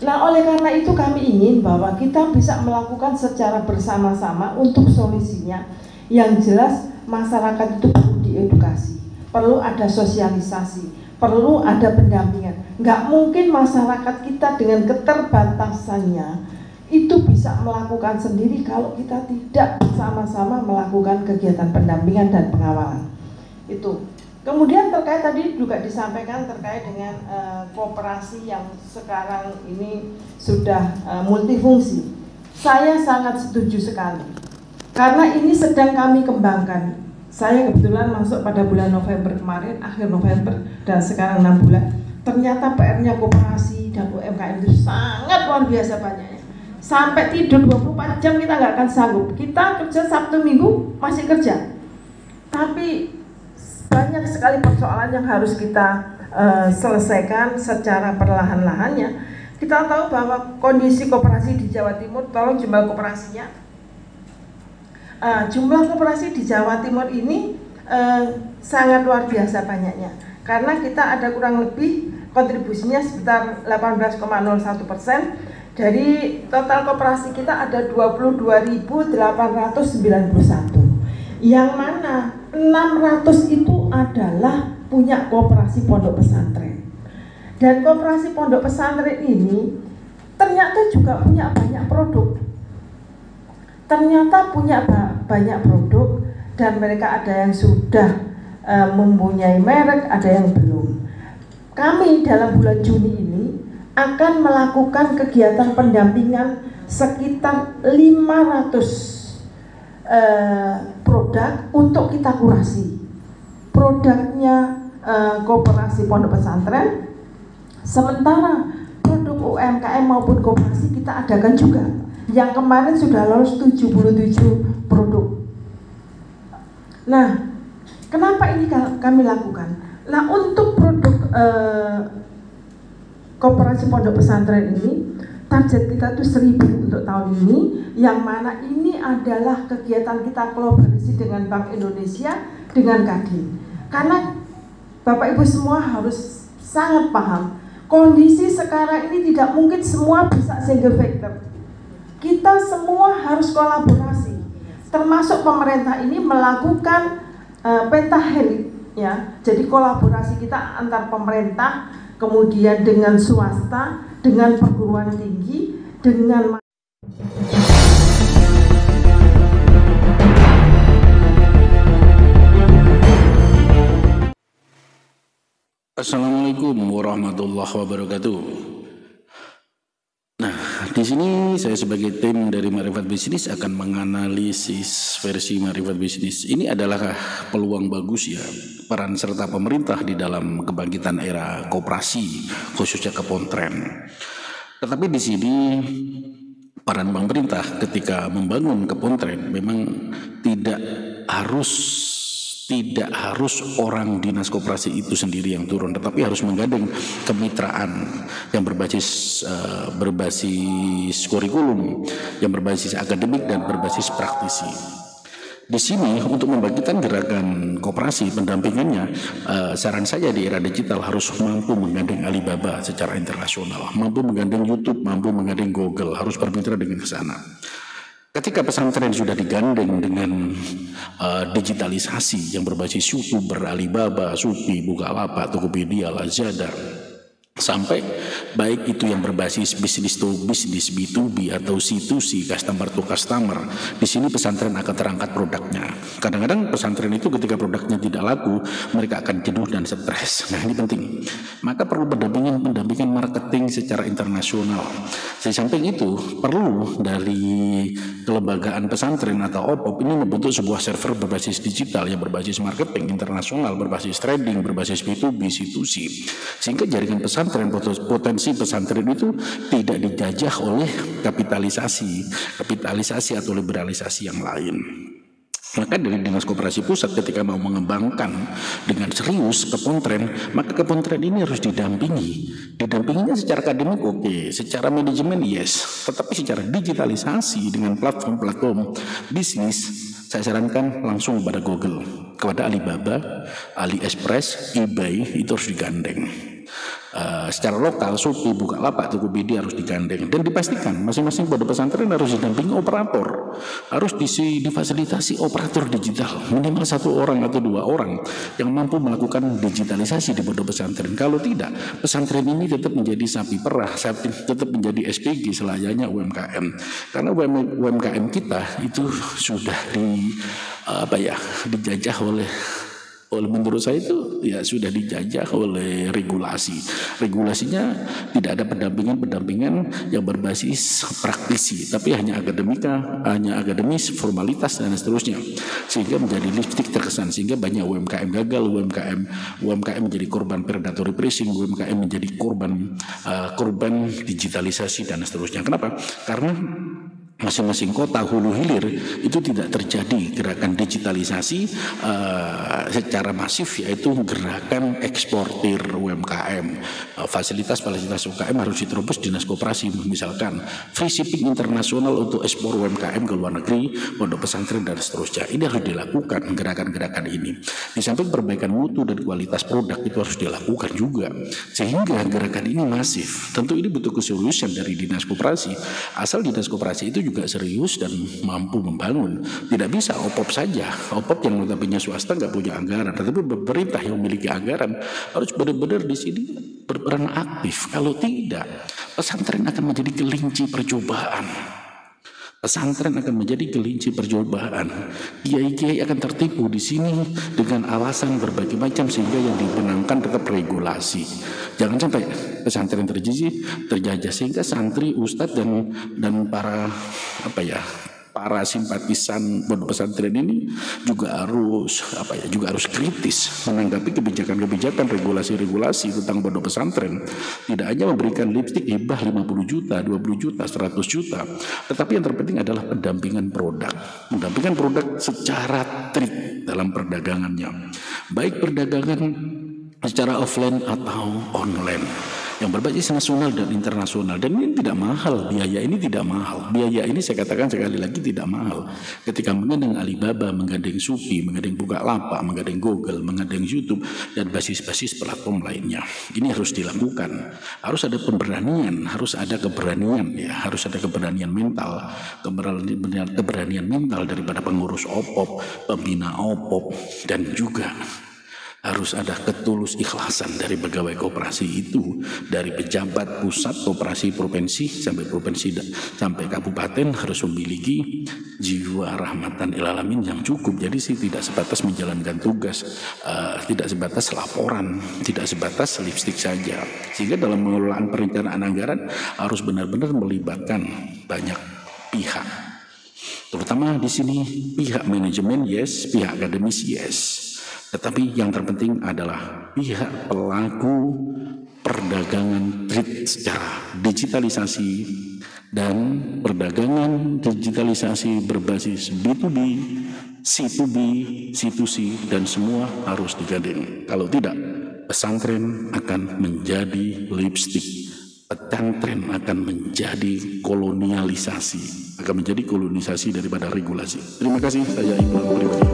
Nah, oleh karena itu kami ingin bahwa kita bisa melakukan secara bersama-sama untuk solusinya. Yang jelas masyarakat itu perlu diedukasi, perlu ada sosialisasi, perlu ada pendampingan. Nggak mungkin masyarakat kita dengan keterbatasannya itu bisa melakukan sendiri kalau kita tidak bersama-sama melakukan kegiatan pendampingan dan pengawalan. Itu. Kemudian terkait tadi juga disampaikan terkait dengan koperasi yang sekarang ini sudah multifungsi. Saya sangat setuju sekali. Karena ini sedang kami kembangkan. Saya kebetulan masuk pada bulan November kemarin, akhir November, dan sekarang 6 bulan. Ternyata PR-nya koperasi dan UMKM itu sangat luar biasa banyaknya. Sampai tidur 24 jam kita nggak akan sanggup. Kita kerja Sabtu Minggu masih kerja. Tapi banyak sekali persoalan yang harus kita selesaikan secara perlahan-lahannya. Kita tahu bahwa kondisi koperasi di Jawa Timur, tolong jumlah koperasinya. Jumlah koperasi di Jawa Timur ini sangat luar biasa banyaknya. Karena kita ada kurang lebih kontribusinya sekitar 18,01%. Dari total koperasi kita ada 22.891. Yang mana 600 itu adalah punya koperasi pondok pesantren. Dan koperasi pondok pesantren ini ternyata juga punya banyak produk. Ternyata punya banyak produk dan mereka ada yang sudah mempunyai merek, ada yang belum. Kami dalam bulan Juni ini akan melakukan kegiatan pendampingan sekitar 500 produk untuk kita kurasi. Produknya koperasi pondok pesantren, sementara produk UMKM maupun koperasi kita adakan juga. Yang kemarin sudah lolos 77 produk. Nah, kenapa ini kami lakukan? Nah, untuk produk koperasi pondok pesantren ini, target kita itu 1.000 untuk tahun ini, yang mana ini adalah kegiatan kita kolaborasi dengan Bank Indonesia, dengan Kadin. Karena Bapak Ibu semua harus sangat paham, kondisi sekarang ini tidak mungkin semua bisa single factor. Kita semua harus kolaborasi, termasuk pemerintah ini melakukan pentahelik, ya. Jadi kolaborasi kita antar pemerintah, kemudian dengan swasta, dengan perguruan tinggi, dengan Assalamualaikum warahmatullahi wabarakatuh. Nah, di sini saya sebagai tim dari Marifat Bisnis akan menganalisis versi Marifat Bisnis. Ini adalah peluang bagus ya, peran serta pemerintah di dalam kebangkitan era koperasi, khususnya Kepontren. Tetapi di sini peran pemerintah ketika membangun Kepontren memang tidak harus orang dinas koperasi itu sendiri yang turun, tetapi harus menggandeng kemitraan yang berbasis kurikulum, yang berbasis akademik dan berbasis praktisi. Di sini untuk membangkitkan gerakan koperasi pendampingannya, saran saya di era digital harus mampu menggandeng Alibaba secara internasional, mampu menggandeng YouTube, mampu menggandeng Google, harus bermitra dengan ke sana. Ketika pesantren sudah digandeng dengan digitalisasi yang berbasis YouTuber, Alibaba, Shopee, Bukalapak, Tokopedia, Lazada, Sampai baik itu yang berbasis bisnis to bisnis B2B atau C2C, customer to customer, di sini pesantren akan terangkat produknya. Kadang-kadang pesantren itu ketika produknya tidak laku, mereka akan jenuh dan stres. Nah, ini penting. Maka perlu pendampingan marketing secara internasional. Di samping itu perlu dari kelembagaan pesantren atau OPOP ini membentuk sebuah server berbasis digital yang berbasis marketing internasional, berbasis trading, berbasis B2B, C2C, sehingga jaringan pesantren, potensi pesantren itu tidak dijajah oleh kapitalisasi atau liberalisasi yang lain. Maka dari Dinas Koperasi Pusat ketika mau mengembangkan dengan serius Kepontren, maka Kepontren ini harus didampinginya secara akademik oke, secara manajemen yes, tetapi secara digitalisasi dengan platform-platform bisnis, saya sarankan langsung kepada Google, kepada Alibaba, AliExpress, eBay, itu harus digandeng. Secara lokal, Shopee, Bukalapak, Tokopedia harus digandeng dan dipastikan masing-masing pondok pesantren harus didampingi operator, harus difasilitasi operator digital minimal 1 orang atau 2 orang yang mampu melakukan digitalisasi di pondok pesantren. Kalau tidak, pesantren ini tetap menjadi sapi perah, tetap menjadi SPG selayaknya UMKM, karena UMKM kita itu sudah dijajah oleh menurut saya itu ya sudah dijajah oleh regulasinya tidak ada pendampingan yang berbasis praktisi, tapi hanya akademis, formalitas dan seterusnya, sehingga menjadi lipstick terkesan, sehingga banyak UMKM gagal, UMKM menjadi korban predatory pricing, UMKM menjadi korban digitalisasi dan seterusnya. Kenapa? Karena masing-masing kota hulu hilir itu tidak terjadi gerakan digitalisasi secara masif, yaitu gerakan eksportir UMKM. Fasilitas UMKM harus diterobos Dinas Koperasi, misalkan free shipping internasional untuk ekspor UMKM ke luar negeri, pondok pesantren dan seterusnya. Ini harus dilakukan gerakan-gerakan ini. Di samping perbaikan mutu dan kualitas produk itu harus dilakukan juga, sehingga gerakan ini masif. Tentu ini butuh keseriusan dari Dinas Koperasi, asal Dinas Koperasi itu juga serius dan mampu membangun. Tidak bisa OPOP saja, OPOP yang notabene swasta nggak punya anggaran, tetapi pemerintah yang memiliki anggaran harus benar-benar di sini berperan aktif. Kalau tidak, pesantren akan menjadi kelinci percobaan. Kiai-kiai akan tertipu di sini dengan alasan berbagai macam, sehingga yang dibenangkan tetap regulasi. Jangan sampai pesantren terjajah, sehingga santri, ustadz dan para simpatisan pondok pesantren ini juga harus kritis menanggapi kebijakan-kebijakan regulasi tentang pondok pesantren. Tidak hanya memberikan lipstik hibah 50 juta, 20 juta, 100 juta, tetapi yang terpenting adalah pendampingan produk secara trik dalam perdagangannya, baik perdagangan secara offline atau online, yang berbasis nasional dan internasional. Dan ini tidak mahal, biaya ini saya katakan sekali lagi tidak mahal. Ketika menggandeng Alibaba, menggandeng Shopee, menggandeng Bukalapak, menggandeng Google, menggandeng YouTube dan basis-basis platform lainnya, ini harus dilakukan. Harus ada keberanian mental daripada pengurus OPOP, pembina OPOP, dan juga harus ada ketulus ikhlasan dari pegawai koperasi itu, dari pejabat pusat koperasi provinsi sampai kabupaten, harus memiliki jiwa rahmatan lil alamin yang cukup. Jadi tidak sebatas menjalankan tugas, tidak sebatas laporan, tidak sebatas lipstik saja. Sehingga dalam pengelolaan perencanaan anggaran harus benar-benar melibatkan banyak pihak. Terutama di sini pihak manajemen yes, pihak akademis yes. Tetapi yang terpenting adalah pihak pelaku perdagangan trade secara digitalisasi dan perdagangan digitalisasi berbasis B2B, C2B, C2C, dan semua harus digandeng. Kalau tidak, pesantren akan menjadi lipstik, pesantren akan menjadi kolonisasi daripada regulasi. Terima kasih, saya Iqbal pribadi.